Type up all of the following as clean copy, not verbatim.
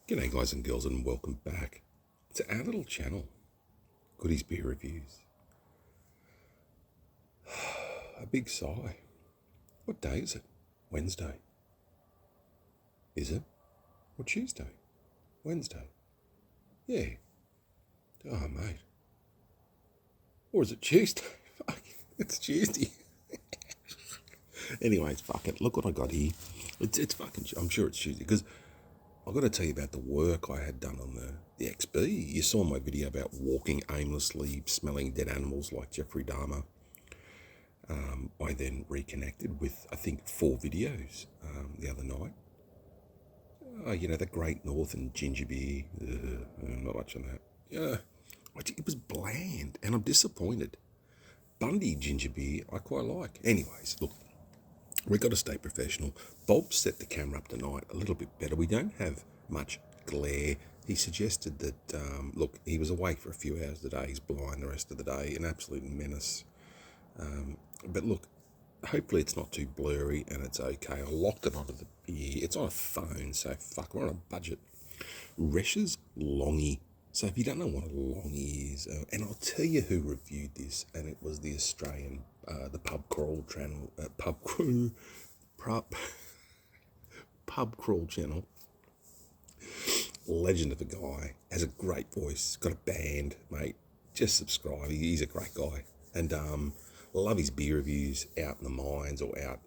G'day guys and girls, and welcome back to our little channel, Goodies Beer Reviews. A big sigh. What day is it? Wednesday. Is it? Or Tuesday? Wednesday. Yeah. Oh mate. Or is it Tuesday? Fuck, it's Tuesday. Anyways, fuck it. Look what I got here. It's fucking, I'm sure it's Tuesday, because I've got to tell you about the work I had done on the XB. You saw my video about walking aimlessly, smelling dead animals like Jeffrey Dahmer. I then reconnected with, I think, 4 videos the other night. The Great North and ginger beer. Not much on that. Yeah, it was bland, and I'm disappointed. Bundy ginger beer, I quite like. Anyways, look, we've got to stay professional. Bob set the camera up tonight a little bit better. We don't have much glare. He suggested that, look, he was awake for a few hours today. He's blind the rest of the day, an absolute menace. But look, hopefully it's not too blurry and it's okay. I locked it onto the beer. It's on a phone, so fuck, we're on a budget. Reschs Longy. So if you don't know what a longy is, and I'll tell you who reviewed this, and it was the Australian, the Pub Crawl channel, Pub Crawl channel. Legend of a guy, has a great voice, got a band, mate. Just subscribe. He's a great guy, and love his beer reviews out in the mines or out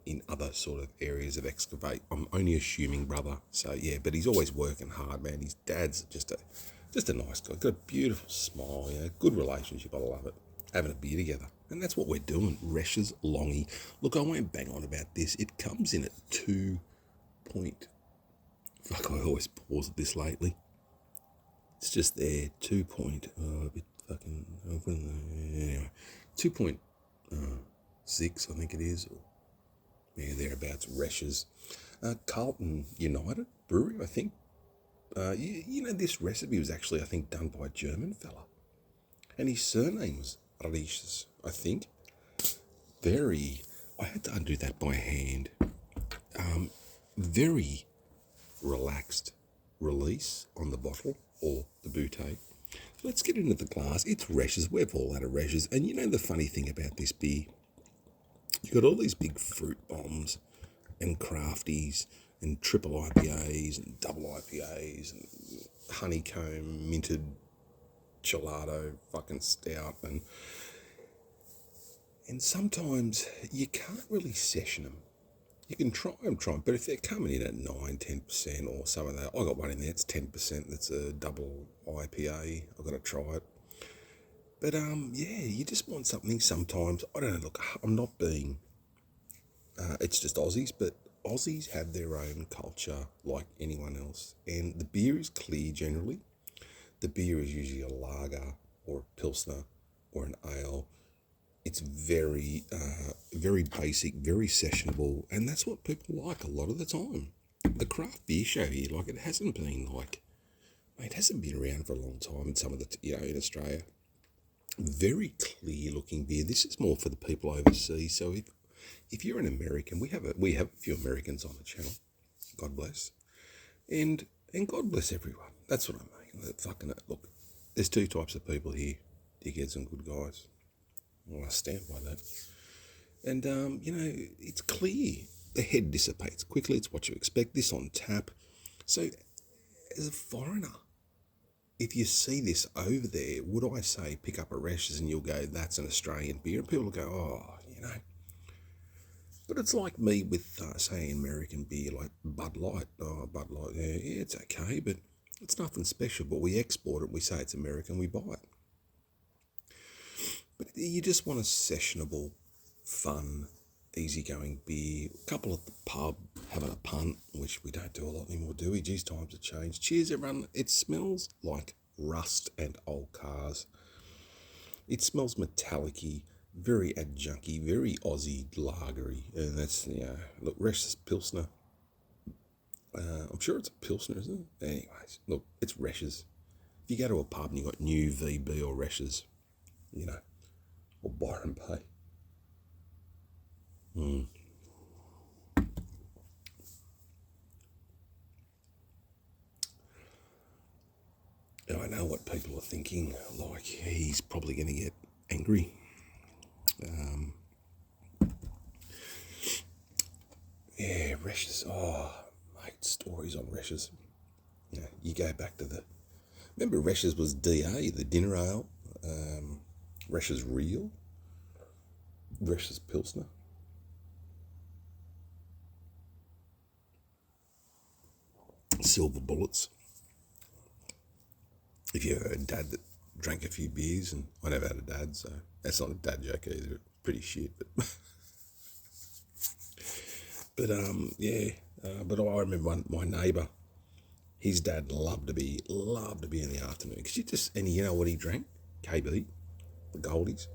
in other sort of areas of excavate. I'm only assuming, brother. So yeah, but he's always working hard, man. His dad's just a nice guy. Got a beautiful smile, good relationship. I love it. Having a beer together, and that's what we're doing. Reschs Longy. Look, I won't bang on about this. It comes in at 2 point. Fuck, I always pause at this lately. It's just there. 2 point. A bit fucking open. Anyway, 2.6, I think it is. Or, yeah, thereabouts. Reschs. Carlton United Brewery, I think. This recipe was actually, I think, done by a German fella. And his surname was Reschs, I think. I had to undo that by hand. Very relaxed release on the bottle or the bouteille. Let's get into the glass. It's Reschs. We've all had a Reschs. And you know the funny thing about this beer? You've got all these big fruit bombs and crafties and triple IPAs and double IPAs and honeycomb minted gelato fucking stout, and sometimes you can't really session them. You can try them, but if they're coming in at 9-10% or some of that, I got one in there, it's 10%, that's a double IPA, I've got to try it. But you just want something sometimes. I don't know, look, I'm not being, it's just Aussies, but Aussies have their own culture like anyone else, and the beer is clear generally. The beer is usually a lager or a pilsner or an ale. It's very, very basic, very sessionable, and that's what people like a lot of the time. The craft beer show here, like, it hasn't been around for a long time in some of the, in Australia. Very clear looking beer. This is more for the people overseas. So if you're an American, we have a few Americans on the channel. God bless, and God bless everyone. That's what I mean. Fucking look, there's 2 types of people here: dickheads and good guys. Well, I stand by that. And, it's clear. The head dissipates quickly. It's what you expect. This on tap. So, as a foreigner, if you see this over there, would I say pick up a Reschs and you'll go, that's an Australian beer? And people will go, oh. But it's like me with, say, American beer like Bud Light. Oh, Bud Light, yeah, it's okay, but it's nothing special. But we export it. We say it's American. We buy it. But you just want a sessionable, fun, easygoing beer. A couple at the pub, having a punt, which we don't do a lot anymore, do we? Geez, times have changed. Cheers, everyone. It smells like rust and old cars. It smells metallic-y, very adjunct-y, very Aussie lagery. And that's, look, Reschs Pilsener. I'm sure it's a Pilsner, isn't it? Anyways, look, it's Reschs. If you go to a pub and you've got New VB or Reschs, or Byron Bay. I know what people are thinking, like he's probably going to get angry. Yeah, Reschs. Oh, mate, stories on Reschs. Yeah, you go back to remember Reschs was DA, the dinner ale. Reschs Real. Reschs Pilsener. Silver bullets. If you ever had a dad that drank a few beers, and I never had a dad, so that's not a dad joke either. It's pretty shit, but yeah. But I remember my neighbour, his dad loved to be in the afternoon because and you know what he drank? KB, the Goldies,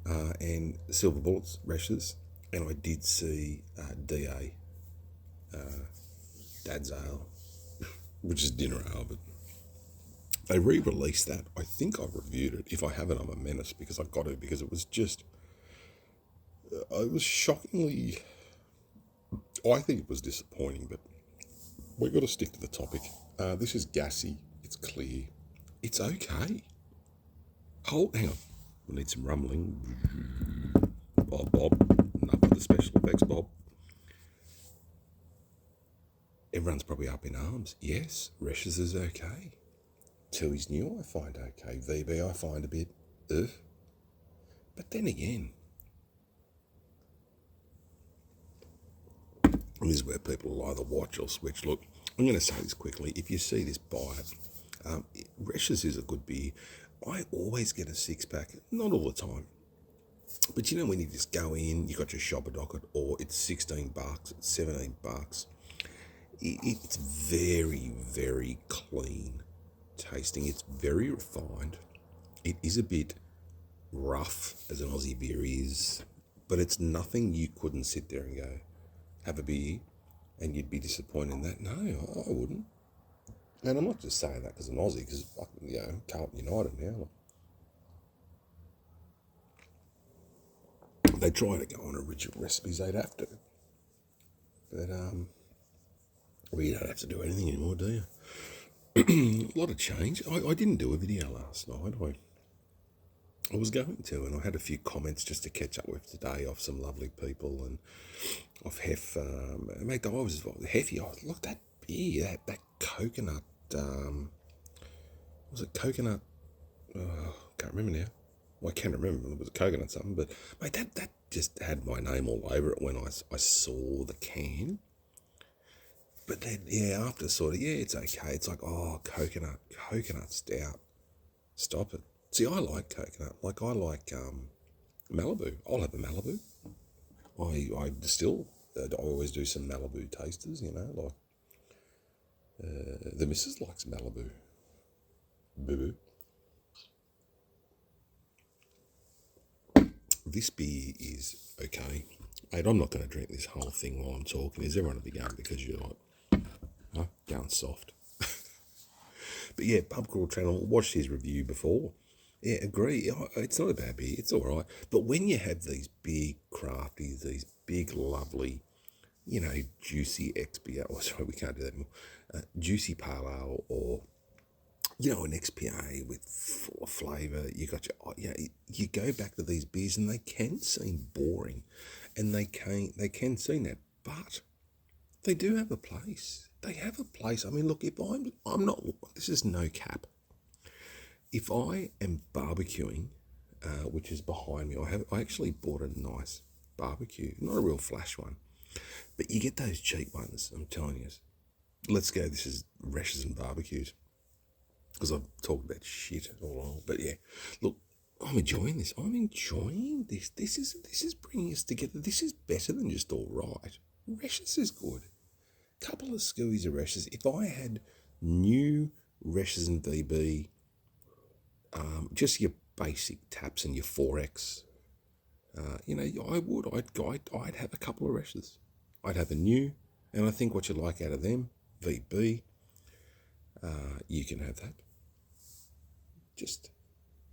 and Silver Bullets, Reschs, and I did see DA, Dad's Ale, which is dinner ale, but they re-released that. I think I reviewed it. If I haven't, I'm a menace because I've got to, because it was just, it was shockingly, I think it was disappointing, but we've got to stick to the topic. This is gassy. It's clear. It's okay. Hang on. We need some rumbling. Bob. Enough of the special effects, Bob. Everyone's probably up in arms. Yes, Reschs is okay. Tooheys New I find okay. VB I find a bit, ugh. But then again, and this is where people will either watch or switch. Look, I'm going to say this quickly. If you see this, buy it. Reschs is a good beer. I always get a six-pack, not all the time. But you know when you just go in, you got your shopper docket, or it's $16, it's $17. It's very, very clean tasting. It's very refined. It is a bit rough, as an Aussie beer is, but it's nothing you couldn't sit there and go, have a beer, and you'd be disappointed in that. No, I wouldn't. And I'm not just saying that because I'm Aussie, because, you know, Carlton United now. They try to go on original recipes, they'd have to. But, well, you don't have to do anything anymore, do you? A lot of change. I didn't do a video last night. I was going to, and I had a few comments just to catch up with today off some lovely people, and off Hef. Mate, I was Heffy. Oh, look, that beer, that coconut. Was it coconut? Can't remember now. Well, I can't remember. It was a coconut something, but mate, that just had my name all over it when I saw the can. But then, yeah, after sort of, yeah, it's okay. It's like, oh, coconut stout. Stop it. See, I like coconut. Like, I like Malibu. I'll have a Malibu. I distill. I always do some Malibu tasters, you know, like the missus likes Malibu. Boo-boo. This beer is okay. Mate, I'm not going to drink this whole thing while I'm talking. Is everyone will be going because you're like, huh? Going soft. But yeah, Pub Crawl Channel, watched his review before. Yeah, agree. It's not a bad beer. It's all right. But when you have these big crafties, these big, lovely, you know, juicy XPA, oh, sorry, we can't do that anymore, juicy pale ale, or, you know, an XPA with full of flavour, you go back to these beers and they can seem boring, and they can seem that, but they do have a place. They have a place. I mean, look, if I'm not, this is no cap. If I am barbecuing, which is behind me, I actually bought a nice barbecue, not a real flash one, but you get those cheap ones. I'm telling you. Let's go. This is Reschs and barbecues, because I've talked about shit all along. But yeah, look, I'm enjoying this. This is bringing us together. This is better than just all right. Reschs is good. Couple of skewies of Reschs. If I had new Reschs and VB, just your basic taps and your 4X, you know, I'd have a couple of Reschs. I'd have a new, and I think what you like out of them, VB, you can have that. Just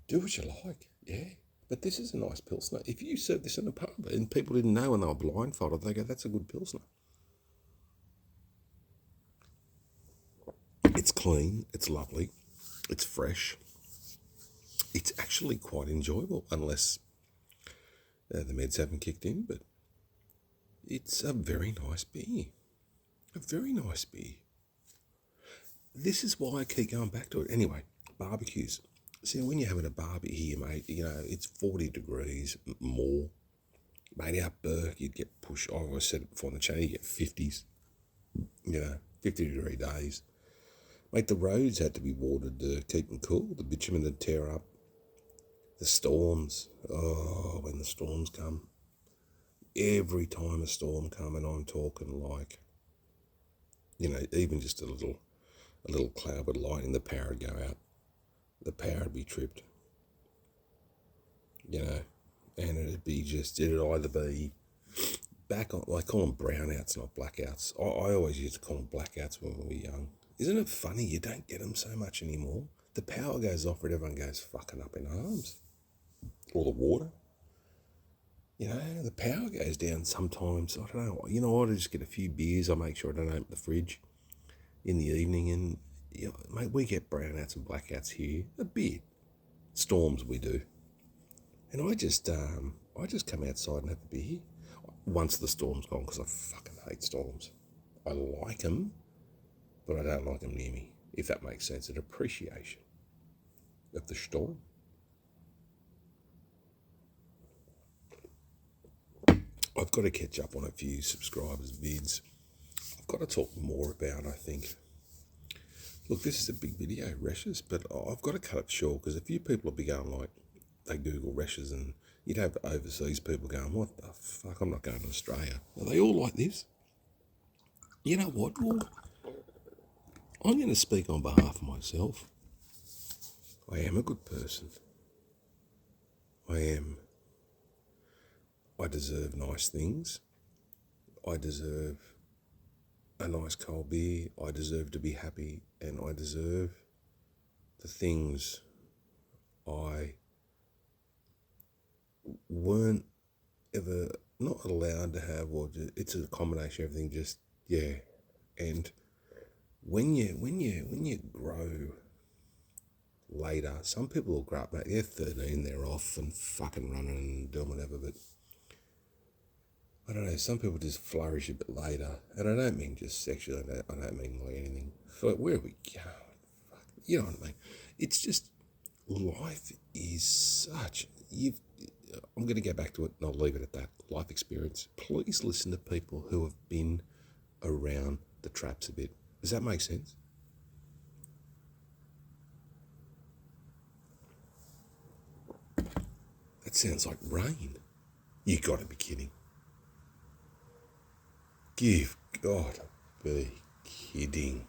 do what you like, yeah. But this is a nice Pilsner. If you serve this in a pub and people didn't know and they were blindfolded, they go, that's a good Pilsner. It's clean, it's lovely. It's fresh. It's actually quite enjoyable, unless the meds haven't kicked in, but it's a very nice beer. A very nice beer. This is why I keep going back to it. Anyway, barbecues. See, when you're having a barbecue here, mate, it's 40 degrees more. Mate, out Burke, you'd get pushed. I always said it before on the channel, you get 50s. 50-degree days. Mate, the roads had to be watered to keep them cool. The bitumen would tear up. The storms. Oh, when the storms come. Every time a storm come, and I'm talking like, even just a little cloud would lighten, the power would go out. The power would be tripped. And it'd either be back on, I call them brownouts, not blackouts. I always used to call them blackouts when we were young. Isn't it funny? You don't get them so much anymore. The power goes off and everyone goes fucking up in arms. Or the water. The power goes down sometimes. I don't know. You know what? I just get a few beers. I make sure I don't open the fridge in the evening. And, mate, we get brownouts and blackouts here a bit. Storms we do. And I just come outside and have a beer once the storm's gone, because I fucking hate storms. I like them, but I don't like them near me, if that makes sense. An appreciation of the storm. I've got to catch up on a few subscribers' vids. I've got to talk more about, I think. Look, this is a big video, Reschs, but I've got to cut it short, because a few people will be going like, they Google Reschs, and you'd have overseas people going, what the fuck, I'm not going to Australia. Are they all like this? You know what? Well, I'm going to speak on behalf of myself. I am a good person. I am. I deserve nice things. I deserve a nice cold beer. I deserve to be happy, and I deserve the things I weren't ever not allowed to have, or it's a combination of everything. And when you grow later, some people will grow up, mate, they're 13, they're off and fucking running and doing whatever, but I don't know, some people just flourish a bit later, and I don't mean just sexually, I don't mean like anything. So where are we going? Fuck, you know what I mean? It's just, life is such, I'm going to go back to it and I'll leave it at that. Life experience. Please listen to people who have been around the traps a bit. Does that make sense? That sounds like rain. You got to be kidding. You've got to be kidding.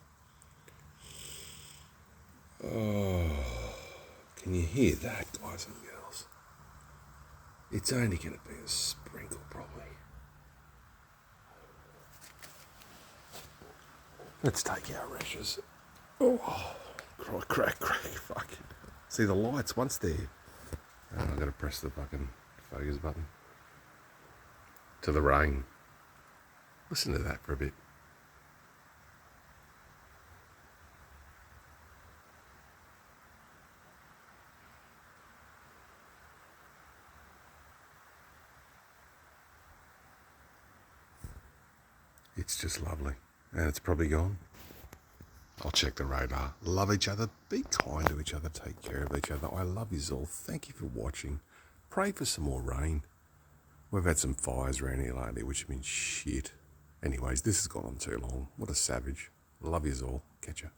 Oh, can you hear that, guys and girls? It's only going to be a sprinkle, probably. Let's take our Reschs. Oh, crack, fuck. See the lights once there. Oh, I've got to press the fucking focus button. To the rain. Listen to that for a bit. It's just lovely. And it's probably gone. I'll check the radar. Love each other. Be kind to each other. Take care of each other. I love you all. Thank you for watching. Pray for some more rain. We've had some fires around here lately, which have been shit. Anyways, this has gone on too long. What a savage. Love you all. Catch ya.